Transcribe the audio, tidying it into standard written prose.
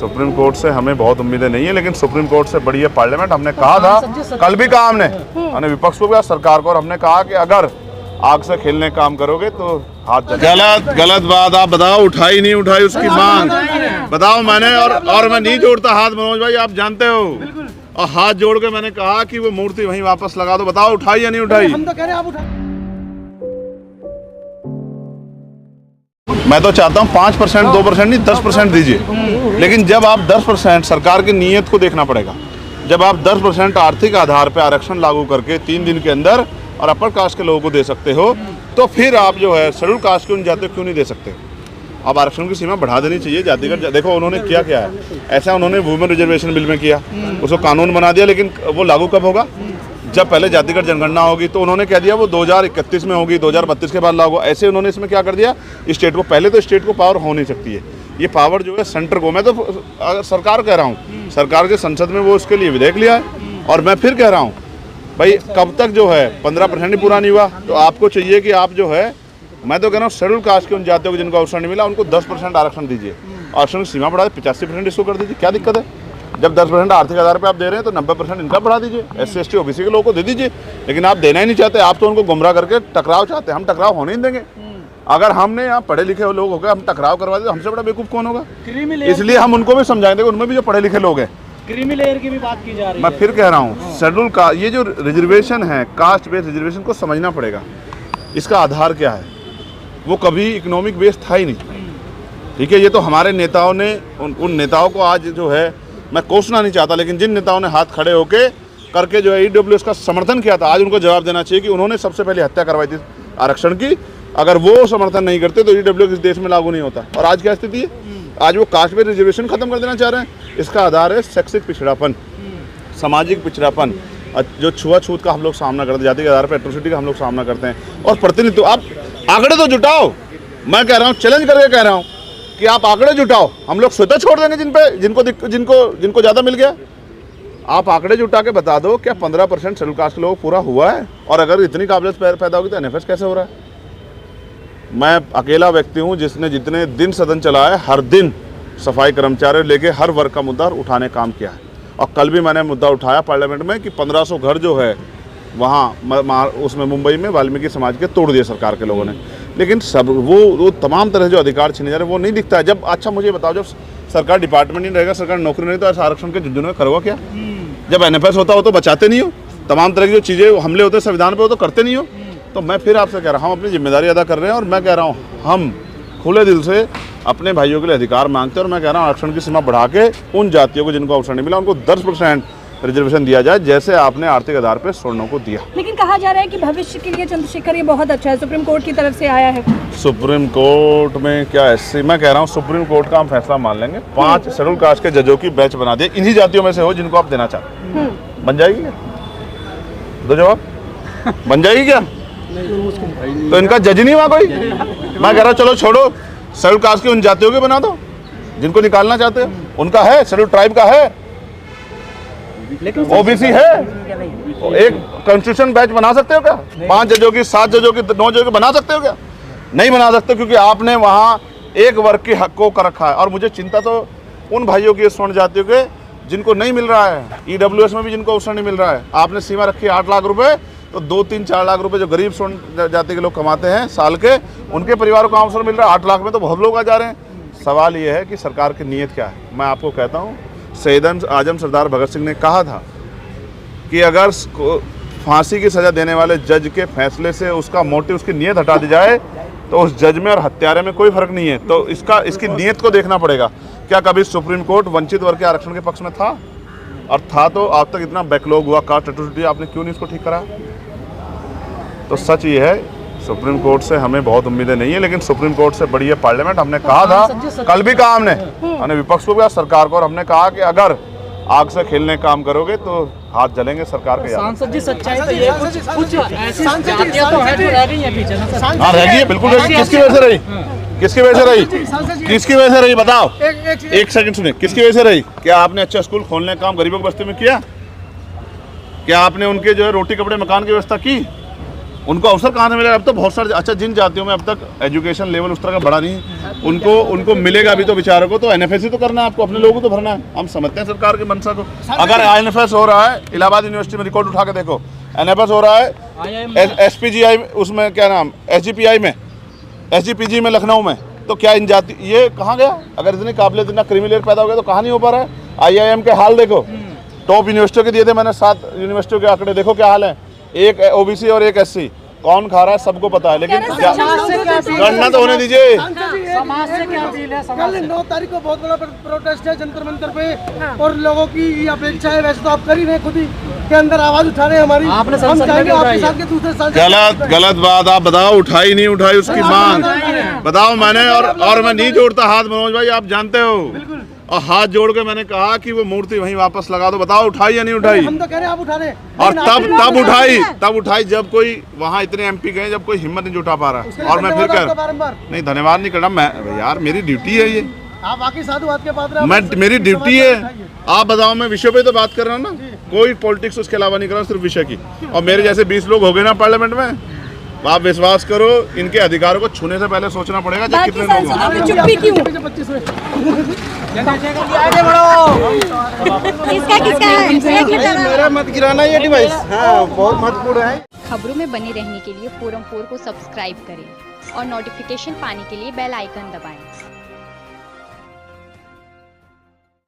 Supreme court से हमें बहुत उम्मीदें नहीं है, लेकिन सुप्रीम कोर्ट से बड़ी है पार्लियामेंट। हमने कहा था, कल भी कहा हमने विपक्ष को भी, सरकार को, और हमने कहा कि अगर आग से खेलने काम करोगे तो हाथ गलत बात। आप बताओ, उठाई नहीं उठाई उसकी मांग बताओ मैंने, और मैं नहीं जोड़ता हाथ मनोज भाई, आप जानते हो, और हाथ जोड़ के मैंने कहा कि वो मूर्ति वहीं वापस लगा दो। बताओ उठाई या नहीं उठाई? हम तो कह रहे हैं आप उठाओ। मैं तो चाहता हूँ 5%, 2% नहीं 10% दीजिए, लेकिन जब आप 10%, सरकार की नीयत को देखना पड़ेगा। जब आप 10% आर्थिक आधार पर आरक्षण लागू करके 3 दिन के अंदर और अपर कास्ट के लोगों को दे सकते हो, तो फिर आप जो है शेड्यूल कास्ट के उन जातियों को क्यों नहीं दे सकते? अब आरक्षण की सीमा बढ़ा देनी चाहिए जातिगत। देखो उन्होंने किया क्या है, ऐसा उन्होंने वुमेन रिजर्वेशन बिल में किया, उसको कानून बना दिया, लेकिन वो लागू कब होगा? जब पहले जातिगत जनगणना होगी। तो उन्होंने कह दिया वो 2031 में होगी, 2032 के बाद लागू। ऐसे उन्होंने इसमें क्या कर दिया, स्टेट को, पहले तो स्टेट को पावर हो नहीं सकती है, ये पावर जो है सेंटर को। मैं तो सरकार कह रहा हूँ, सरकार के संसद में वो उसके लिए विधेयक लिया है, और मैं फिर कह रहा हूँ भाई कब तक जो है 15% ही पूरा नहीं हुआ, तो आपको चाहिए कि आप जो है, मैं तो कह रहा हूँ शेड्यूल कास्ट के उन जातियों को जिनको अवसर नहीं मिला उनको 10% आरक्षण दीजिए। आरक्षण की सीमा बढ़ा दे, 85% इसको कर दीजिए, क्या दिक्कत है? जब 10% आर्थिक आधार पे आप दे रहे हैं तो 90% इनका बढ़ा दीजिए, SC ST OBC के लोगों को दे दीजिए। लेकिन आप देना ही नहीं चाहते, आप तो उनको गुमराह करके टकराव चाहते हैं। हम टकराव होने नहीं देंगे। अगर हमने यहाँ पढ़े लिखे लोग हो गए, हम टकराव करवा दे, हमसे बड़ा बेवकूफ़ कौन होगा? इसलिए हम उनको भी समझाएंगे, उनमें भी जो पढ़े लिखे लोग हैं। क्रीमी लेयर की भी बात की जा रही है। मैं फिर कह रहा हूँ, शेड्यूल का ये जो रिजर्वेशन है, कास्ट बेस्ड रिजर्वेशन को समझना पड़ेगा। इसका आधार क्या है? वो कभी इकोनॉमिक बेस्ड था ही नहीं, ठीक है। ये तो हमारे नेताओं ने, उन नेताओं को आज जो है, मैं कोसना नहीं चाहता, लेकिन जिन नेताओं ने हाथ खड़े होके करके जो है EWS का समर्थन किया था, आज उनको जवाब देना चाहिए कि उन्होंने सबसे पहले हत्या करवाई थी आरक्षण की। अगर वो समर्थन नहीं करते तो EWS इस देश में लागू नहीं होता। और आज क्या स्थिति है? आज वो कास्ट बेस्ड रिजर्वेशन खत्म कर देना चाह रहे हैं। इसका आधार है शैक्षिक पिछड़ापन, सामाजिक पिछड़ापन, जो छुआछूत का हम लोग सामना करते हैं, जाति के आधार पर एट्रोसिटी का हम लोग सामना करते हैं। और प्रतिनिधित्व, आप आंकड़े तो जुटाओ। मैं कह रहा हूँ, चैलेंज करके कह रहा हूँ कि आप आंकड़े जुटाओ। हम लोग स्वतः छोड़ देंगे जिनको ज़्यादा मिल गया। आप आंकड़े जुटा के बता दो, क्या 15% शेड्यूल कास्ट के लोग पूरा हुआ है? और अगर इतनी काबिलियत पैदा होगी तो NFS कैसे हो रहा है? मैं अकेला व्यक्ति हूँ जिसने जितने दिन सदन चला है, हर दिन सफाई कर्मचारी लेके हर वर्ग का मुद्दा उठाने काम किया है। और कल भी मैंने मुद्दा उठाया पार्लियामेंट में कि 1500 घर जो है वहाँ उसमें मुंबई में वाल्मीकि समाज के तोड़ दिए सरकार के लोगों ने। लेकिन सब वो तमाम तरह जो अधिकार छीने जा रहे हैं वो नहीं दिखता है। जब, अच्छा मुझे बताओ, जब सरकार डिपार्टमेंट नहीं रहेगा, सरकार नौकरी नहीं, तो ऐसा आरक्षण के झुंझुनू में करोगा क्या? जब NFS होता हो तो बचाते नहीं हो, तमाम तरह की जो चीज़ें हमले होते हैं संविधान पर, वो तो करते नहीं हो। तो मैं फिर आपसे कह रहा हूँ, हम अपनी जिम्मेदारी अदा कर रहे हैं, और मैं कह रहा हूँ हम खुले दिल से अपने भाइयों के लिए अधिकार मांगते हैं। और मैं कह रहा हूँ आरक्षण की सीमा बढ़ा के उन जातियों को जिनको अवसर नहीं मिला उनको 10% रिजर्वेशन दिया जाए, जैसे आपने आर्थिक आधार पर स्वर्णों को दिया। लेकिन कहा जा रहा है कि भविष्य के लिए चंद्रशेखर ये बहुत अच्छा है, सुप्रीम कोर्ट की तरफ से आया है। सुप्रीम कोर्ट में क्या ऐसे, मैं कह रहा हूँ सुप्रीम कोर्ट का हम फैसला मान लेंगे। 5 शेड्यूल कास्ट के जजों की बैच बना दिए, इन्हीं जातियों में से हो जिनको आप देना चाहते हैं। बन जाएगी क्या? दो जवाब, बन जाएगी क्या? तो इनका जज नहीं हुआ कोई? मैं कह रहा हूँ चलो छोड़ो, शेड्यूल कास्ट की उन जातियों के बना दो जिनको निकालना चाहते हो। उनका है, शेड्यूल ट्राइब का है, OBC है। एक कॉन्स्टिट्यूशन बैच बना सकते हो क्या? 5 जजों की, 7 जजों की, 9 जजों की बना सकते हो क्या? नहीं बना सकते, क्योंकि आपने वहाँ एक वर्ग के हक को कर रखा है। और मुझे चिंता तो उन भाइयों की, स्वर्ण जातियों के, जिनको नहीं मिल रहा है। EWS में भी जिनको अवसर नहीं मिल रहा है। आपने सीमा रखी है 8 लाख रुपए, तो 2, 3, 4 लाख रुपए जो गरीब स्वर्ण जाति के लोग कमाते हैं साल के, उनके परिवारों को अवसर मिल रहा है। 8 लाख में तो बहुत लोग आ जा रहे हैं। सवाल ये है कि सरकार की नीयत क्या है। मैं आपको कहता हूँ, शहीद आजम सरदार भगत सिंह ने कहा था कि अगर फांसी की सज़ा देने वाले जज के फैसले से उसका मोटिव, उसकी नीयत हटा दी जाए, तो उस जज में और हत्यारे में कोई फर्क नहीं है। तो इसकी नीयत को देखना पड़ेगा। क्या कभी सुप्रीम कोर्ट वंचित वर्ग के आरक्षण के पक्ष में था? और था तो अब तक इतना बैकलॉग हुआ, कास्ट एट्रोसिटी, आपने क्यों नहीं इसको ठीक करा? तो सच ये है, सुप्रीम कोर्ट से हमें बहुत उम्मीदें नहीं है, लेकिन सुप्रीम कोर्ट से बड़ी है पार्लियामेंट। हमने कहा था, कल भी कहा हमने विपक्ष को भी, सरकार को, और हमने कहा कि अगर आग से खेलने काम करोगे तो हाथ जलेंगे सरकार के। सांसद जी, सच्चाई तो ये कुछ ऐसी जातियां तो हैं जो रह गई हैं पीछे ना सर? हाँ, रह गई है, बिल्कुल रह गई। किसकी वजह से रही? किसकी वजह से रही? किसकी वजह से रही बताओ? एक सेकंड सुनिए, किसकी वजह से रही? क्या आपने अच्छा स्कूल खोलने का काम गरीबों की बस्ती में किया? क्या आपने उनके जो है रोटी कपड़े मकान की व्यवस्था की? उनको अवसर कहाँ से मिलेगा? अब तो बहुत सारे, अच्छा जिन जातियों में अब तक एजुकेशन लेवल उस तरह का बड़ा नहीं है, उनको मिलेगा भी तो बेचारों को। तो एनएफएस ही तो करना है आपको, अपने लोगों को तो भरना है। हम समझते हैं सरकार की मंशा को। अगर एनएफएस हो रहा है, इलाहाबाद यूनिवर्सिटी में रिकॉर्ड उठा के देखो, एनएफएस हो रहा है एसपीजीआई उसमें, क्या नाम, एसजीपीआई में, एसजीपीजी में लखनऊ में, तो क्या इन जाति ये कहाँ गया? अगर इतनी काबिलियत, इतना क्रिमिनल पैदा हो गया तो कहाँ नहीं हो पा रहा है? आईआईएम के हाल देखो, टॉप यूनिवर्सिटियों के दिए थे मैंने 7 यूनिवर्सिटियों के आंकड़े, देखो क्या हाल है। एक ओबीसी और एक एससी, कौन खा रहा है सबको पता है, लेकिन गणना तो होने दीजिए। समाज से क्या अपील है? कल 9 तारीख को बहुत बड़ा प्रोटेस्ट है जंतर मंतर पे, और लोगों की अपेक्षा है, वैसे तो आप कर ही रहे खुद ही के अंदर आवाज उठा रहे हैं हमारी। आपने हम संसद में चाहेंगे क्यों आपके उठाई साथ के दूसरे सांसद। गलत बात आप बताओ, उठाई नहीं उठाई उसकी मांग बताओ मैंने, और मैं नहीं जोड़ता हाथ मनोज भाई, आप जानते हो। और हाथ जोड़ के मैंने कहा कि वो मूर्ति वहीं वापस लगा दो, बताओ उठाई या नहीं उठाई? हम तो कह रहे हैं आप उठा रहे। और तब उठाई जब कोई वहाँ इतने एमपी गए, जब कोई हिम्मत नहीं जुटा पा रहा। और मैं फिर बारंबार नहीं, धन्यवाद नहीं करना मैं यार, मेरी ड्यूटी है ये, आप बाकी साधुवाद के पात्र हैं। मैं मेरी ड्यूटी है। आप बताओ, मैं विषय पे तो बात कर रहा हूँ ना, कोई पॉलिटिक्स उसके अलावा नहीं कर रहा हूँ, सिर्फ विषय की। और मेरे जैसे 20 लोग हो गए ना पार्लियामेंट में, आप विश्वास करो, इनके अधिकारों को छूने से पहले सोचना पड़ेगा जब कितने लोग हैं। बाकी चुप्पी क्यों? 25 में किसका है? मेरा मत गिराना ये डिवाइस, हाँ बहुत महत्वपूर्ण है। खबरों में बने रहने के लिए फोरम 4 को सब्सक्राइब करें और नोटिफिकेशन पाने के लिए बेल आइकन दबाएं।